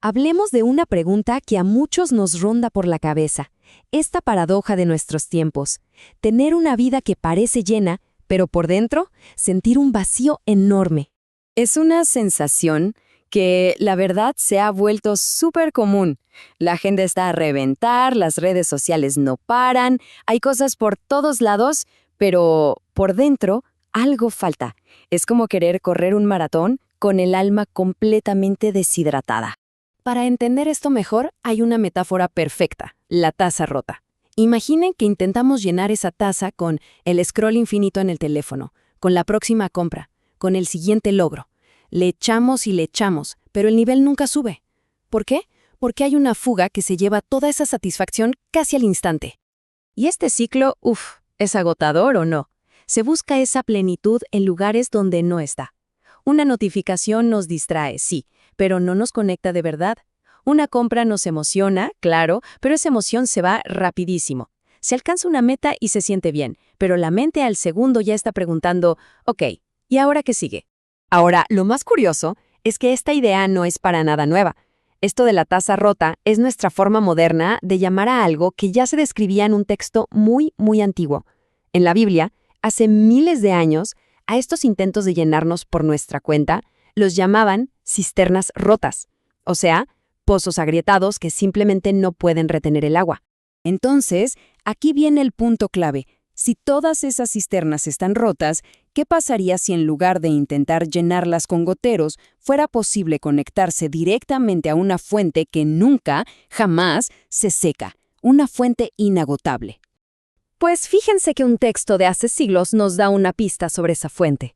Hablemos de una pregunta que a muchos nos ronda por la cabeza. Esta paradoja de nuestros tiempos. Tener una vida que parece llena, pero por dentro, sentir un vacío enorme. Es una sensación que, la verdad, se ha vuelto súper común. La agenda está a reventar, las redes sociales no paran, hay cosas por todos lados, pero por dentro algo falta. Es como querer correr un maratón con el alma completamente deshidratada. Para entender esto mejor, hay una metáfora perfecta, la taza rota. Imaginen que intentamos llenar esa taza con el scroll infinito en el teléfono, con la próxima compra, con el siguiente logro. Le echamos y le echamos, pero el nivel nunca sube. ¿Por qué? Porque hay una fuga que se lleva toda esa satisfacción casi al instante. Y este ciclo, ¿es agotador o no? Se busca esa plenitud en lugares donde no está. Una notificación nos distrae, sí, pero no nos conecta de verdad. Una compra nos emociona, claro, pero esa emoción se va rapidísimo. Se alcanza una meta y se siente bien, pero la mente al segundo ya está preguntando, ok, ¿y ahora qué sigue? Ahora, lo más curioso es que esta idea no es para nada nueva. Esto de la taza rota es nuestra forma moderna de llamar a algo que ya se describía en un texto muy, muy antiguo. En la Biblia, hace miles de años, a estos intentos de llenarnos por nuestra cuenta los llamaban cisternas rotas, o sea, pozos agrietados que simplemente no pueden retener el agua. Entonces, aquí viene el punto clave. Si todas esas cisternas están rotas, ¿qué pasaría si en lugar de intentar llenarlas con goteros, fuera posible conectarse directamente a una fuente que nunca, jamás, se seca? Una fuente inagotable. Pues fíjense que un texto de hace siglos nos da una pista sobre esa fuente.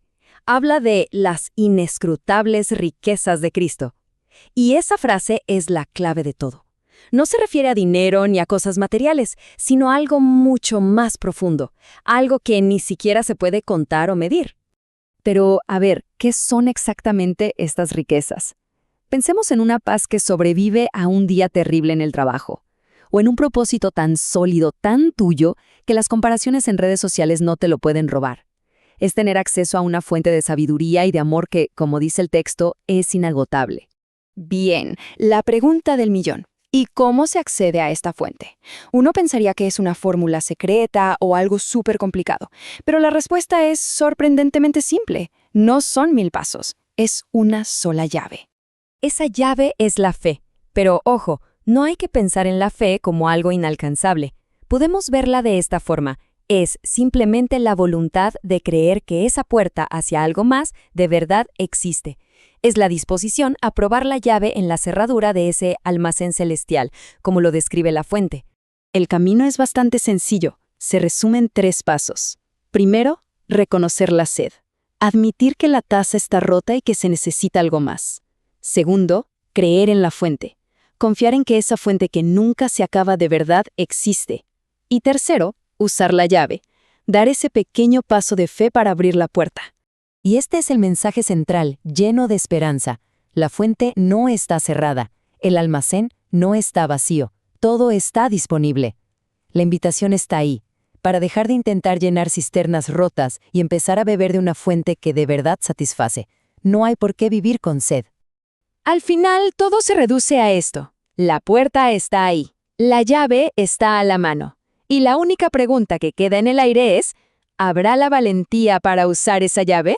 Habla de las inescrutables riquezas de Cristo. Y esa frase es la clave de todo. No se refiere a dinero ni a cosas materiales, sino a algo mucho más profundo, algo que ni siquiera se puede contar o medir. Pero, a ver, ¿qué son exactamente estas riquezas? Pensemos en una paz que sobrevive a un día terrible en el trabajo, o en un propósito tan sólido, tan tuyo, que las comparaciones en redes sociales no te lo pueden robar. Es tener acceso a una fuente de sabiduría y de amor que, como dice el texto, es inagotable. Bien, la pregunta del millón. ¿Y cómo se accede a esta fuente? Uno pensaría que es una fórmula secreta o algo súper complicado, pero la respuesta es sorprendentemente simple. No son 1000 pasos, es una sola llave. Esa llave es la fe. Pero, ojo, no hay que pensar en la fe como algo inalcanzable. Podemos verla de esta forma. Es simplemente la voluntad de creer que esa puerta hacia algo más de verdad existe. Es la disposición a probar la llave en la cerradura de ese almacén celestial, como lo describe la fuente. El camino es bastante sencillo. Se resume en 3 pasos. Primero, reconocer la sed. Admitir que la taza está rota y que se necesita algo más. Segundo, creer en la fuente. Confiar en que esa fuente que nunca se acaba de verdad existe. Y tercero, usar la llave. Dar ese pequeño paso de fe para abrir la puerta. Y este es el mensaje central, lleno de esperanza. La fuente no está cerrada. El almacén no está vacío. Todo está disponible. La invitación está ahí, para dejar de intentar llenar cisternas rotas y empezar a beber de una fuente que de verdad satisface. No hay por qué vivir con sed. Al final, todo se reduce a esto. La puerta está ahí. La llave está a la mano. Y la única pregunta que queda en el aire es, ¿habrá la valentía para usar esa llave?